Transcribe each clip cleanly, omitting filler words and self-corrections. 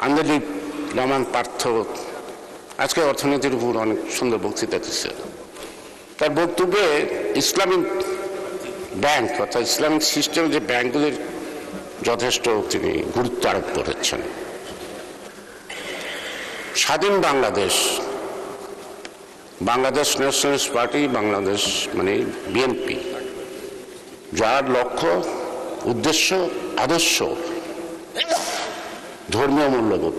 আঞ্জলি রহমান পার্থ আজকে অর্থনীতির উপর অনেক সুন্দর বক্তৃতা দিচ্ছে। তার বক্তব্যে ইসলামিক ব্যাংক অর্থাৎ ইসলামিক সিস্টেম যে ব্যাংকগুলির যথেষ্ট তিনি গুরুত্ব আরোপ করেছেন। স্বাধীন বাংলাদেশ ন্যাশনালিস্ট পার্টি, বাংলাদেশ মানে বিএনপি, যার লক্ষ্য, উদ্দেশ্য, আদর্শ ধর্মীয় মূল্যবোধ।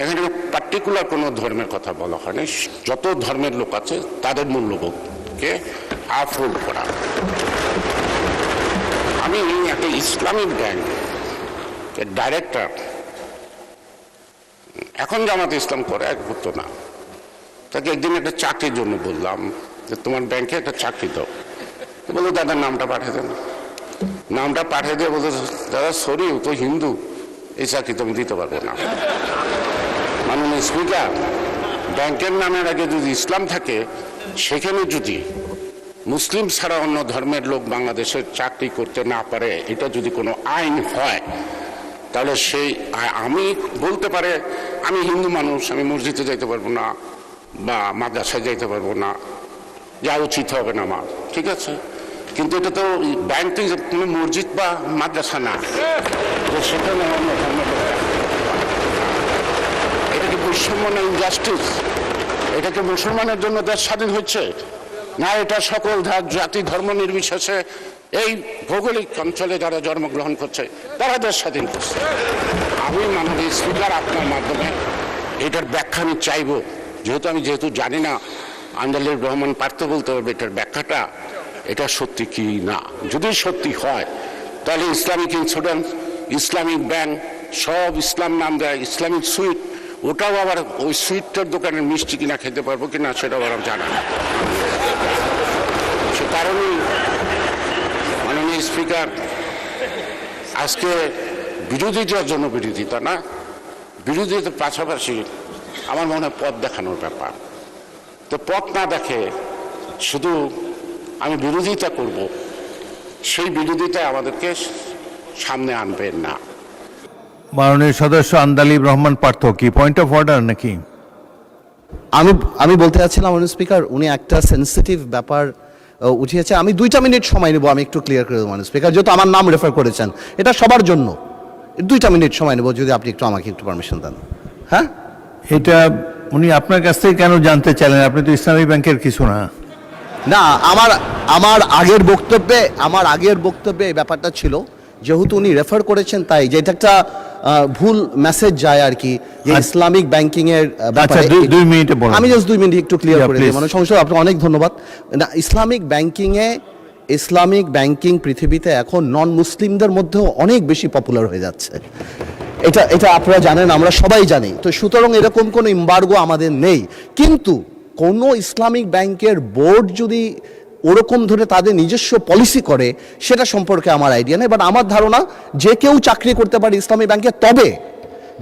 এখানে পার্টিকুলার কোনো ধর্মের কথা বলা হয়নি, যত ধর্মের লোক আছে তাদের মূল্যবোধকে আফরোল করা। আমি একটা ইসলামিক ব্যাংক ডাইরেক্টর, এখন জামাতে ইসলাম করে, এক হতো না, তাকে একদিন একটা চাকরির জন্য বললাম যে তোমার ব্যাংকে একটা চাকরি দাও। বললো দাদা নামটা পাঠিয়ে দেন। নামটা পাঠিয়ে দিয়ে বলতো দাদা সরি ও তো হিন্দু, এই চাকরি তো আমি দিতে পারবো না। মাননীয় স্পিকার, ব্যাংকের নামের আগে যদি ইসলাম থাকে, সেখানে যদি মুসলিম ছাড়া অন্য ধর্মের লোক বাংলাদেশের চাকরি করতে না পারে, এটা যদি কোনো আইন হয়, তাহলে সেই আমি বলতে পারে আমি হিন্দু মানুষ, আমি মসজিদে যাইতে পারবো না বা মাদ্রাসায় যাইতে পারবো না, যা উচিত হবে না আমার, ঠিক আছে। কিন্তু এটা তো ব্যাংক তো কোনো মসজিদ বা মাদ্রাসা না, সেখানে অন্য ধর্মের লোক, এটা কি বৈষম্য না ইনজাস্টিস? এটা কি মুসলমানের জন্য দেশ স্বাধীন হচ্ছে না? এটা সকল জাতি ধর্ম নির্বিশেষে এই ভৌগোলিক অঞ্চলে যারা জন্মগ্রহণ করছে তারা দেশ স্বাধীন করছে। আমি মাননীয় স্পিকার আপনার মাধ্যমে এটার ব্যাখ্যা আমি চাইব, যেহেতু জানি না, আঞ্জলি রহমান পার্থ বলতে হবে এটার ব্যাখ্যাটা, এটা সত্যি কি না। যদি সত্যি হয় তাহলে ইসলামিক ইন্স্যুরেন্স, ইসলামিক ব্যাংক সব ইসলাম নাম দেয়, ইসলামিক সুইট, ওটাও আবার ওই সুইটটার দোকানের মিষ্টি কিনা খেতে পারবো কিনা সেটাও আবার জানা না। সে কারণেই মাননীয় স্পিকার, আজকে বিরোধীদের জন্য বিরোধিতা না, বিরোধীদের পাশাপাশি আমার মনে হয় পথ দেখানোর ব্যাপার। তো পথ না দেখে শুধু আমি বিরোধিতা করব, সেই বিরোধিতা আমাদেরকে সামনে আনবেন না। মাননীয় সদস্য আন্দালিব রহমান পার্থ, কি পয়েন্ট অফ অর্ডার নাকি? আমি বলতে চাচ্ছিলাম মাননীয় স্পিকার, উনি একটা সেন্সিটিভ ব্যাপার উঠিয়েছে। আমি 2টা মিনিট সময় নেব, আমি একটু ক্লিয়ার করে দেবো মাননীয় স্পিকার, যেহেতু আমার নাম রেফার করেছেন, এটা সবার জন্য 2টা মিনিট সময় নেব, যদি আপনি একটু আমাকে একটু পারমিশন দেন। হ্যাঁ, এটা উনি আপনার কাছ থেকে কেন জানতে চাইলেন? আপনি তো ইসলামী ব্যাংকের কিছু না। না, আমার আগের বক্তব্যে এই ব্যাপারটা ছিল, যেহেতু উনি রেফার করেছেন, তাই যেটা একটা ভুল মেসেজ যায় আর কি, যে ইসলামিক ব্যাংকিং এর আচ্ছা, 2 মিনিটে বলুন। আমি জাস্ট 2 মিনিট একটু ক্লিয়ার করে দিই। প্লিজ। মানে সংসদ, আপনাকে অনেক ধন্যবাদ। না, ইসলামিক ব্যাংকিং পৃথিবীতে এখন নন মুসলিমদের মধ্যেও অনেক বেশি পপুলার হয়ে যাচ্ছে। এটা আপনারা জানেন, আমরা সবাই জানি। তো সুতরাং এরকম কোনো এমবার্গো আমাদের নেই, কিন্তু কোনো ইসলামিক ব্যাংকের বোর্ড যদি ওরকম ধরে তাদের নিজস্ব পলিসি করে, সেটা সম্পর্কে আমার আইডিয়া নেই। বাট আমার ধারণা যে কেউ চাকরি করতে পারে ইসলামী ব্যাংকে, তবে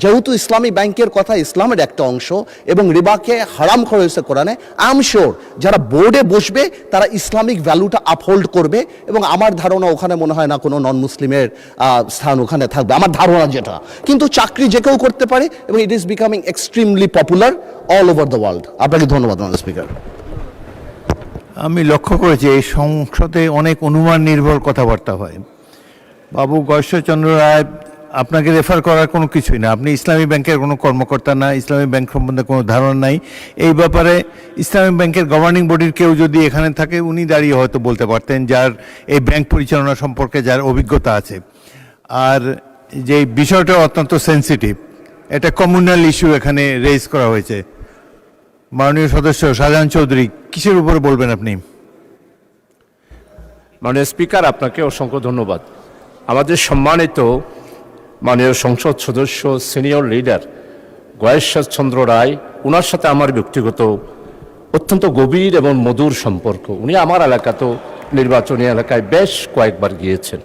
যেহেতু ইসলামী ব্যাংকের কথা ইসলামের একটা অংশ এবং রিবাকে হারাম করা হয়েছে কোরআনে, আই এম শিওর যারা বোর্ডে বসবে তারা ইসলামিক ভ্যালুটা আপহোল্ড করবে, এবং আমার ধারণা ওখানে মনে হয় না কোনো নন মুসলিমের স্থান ওখানে থাকবে, আমার ধারণা যেটা। কিন্তু চাকরি যে কেউ করতে পারে, এবং it is becoming extremely popular all over the world. আপনাকে ধন্যবাদ মাননীয় স্পিকার। আমি লক্ষ্য করেছি এই সংসদে অনেক অনুমান নির্ভর কথাবার্তা হয়। বাবু গয়েশ্বরচন্দ্র রায়, আপনাকে রেফার করার কোনো কিছুই না, আপনি ইসলামী ব্যাংকের কোনো কর্মকর্তা না, ইসলামী ব্যাংক সম্বন্ধে কোনো ধারণা নাই। এই ব্যাপারে ইসলামী ব্যাংকের গভর্নিং বডির কেউ যদি এখানে থাকে, উনি দাঁড়িয়ে হয়তো বলতে পারতেন, যার এই ব্যাংক পরিচালনা সম্পর্কে যার অভিজ্ঞতা আছে। আর যে বিষয়টা অত্যন্ত সেন্সিটিভ, এটা কমিউনাল ইস্যু এখানে রেজ করা হয়েছে। মাননীয় সদস্য শাহজাহান চৌধুরী, কিসের উপরে বলবেন আপনি? মাননীয় স্পিকার, আপনাকে অসংখ্য ধন্যবাদ। আমাদের সম্মানিত মাননীয় সংসদ সদস্য সিনিয়র লিডার গয়েশ্বরচন্দ্র রায়, ওনার সাথে আমার ব্যক্তিগত অত্যন্ত গভীর এবং মধুর সম্পর্ক। উনি আমার এলাকাতেও নির্বাচনী এলাকায় বেশ কয়েকবার গিয়েছেন,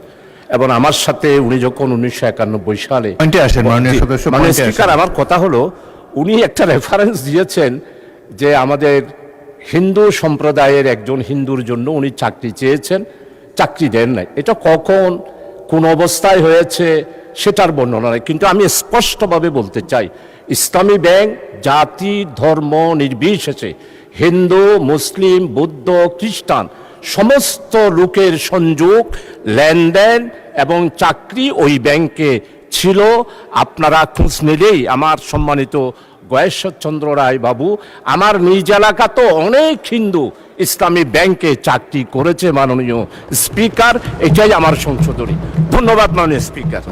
এবং আমার সাথে উনি যখন 1991 সালে, মাননীয় স্পিকার, আমার কথা হলো, উনি একটা রেফারেন্স দিয়েছেন যে আমাদের হিন্দু সম্প্রদায়ের একজন হিন্দুর জন্য উনি চাকরি চেয়েছেন, চাকরি দেন নাই। এটা কখন কোন অবস্থায় হয়েছে সেটার বর্ণনা নেই, কিন্তু আমি স্পষ্টভাবে বলতে চাই ইসলামী ব্যাংক জাতি ধর্ম নির্বিশেষে হিন্দু মুসলিম বৌদ্ধ খ্রিস্টান সমস্ত লোকের সংযোগ লেনদেন এবং চাকরি ওই ব্যাংকে ছিল। আপনারা খোঁজ নিলেই আমার সম্মানিত গয়েশ্বরচন্দ্র রায় বাবু, আমার নিজ এলাকা তো অনেক হিন্দু ইসলামী ব্যাংকে চাকরি করেছে। মাননীয় স্পিকার, এটাই আমার সংশোধনী। ধন্যবাদ মাননীয় স্পিকার।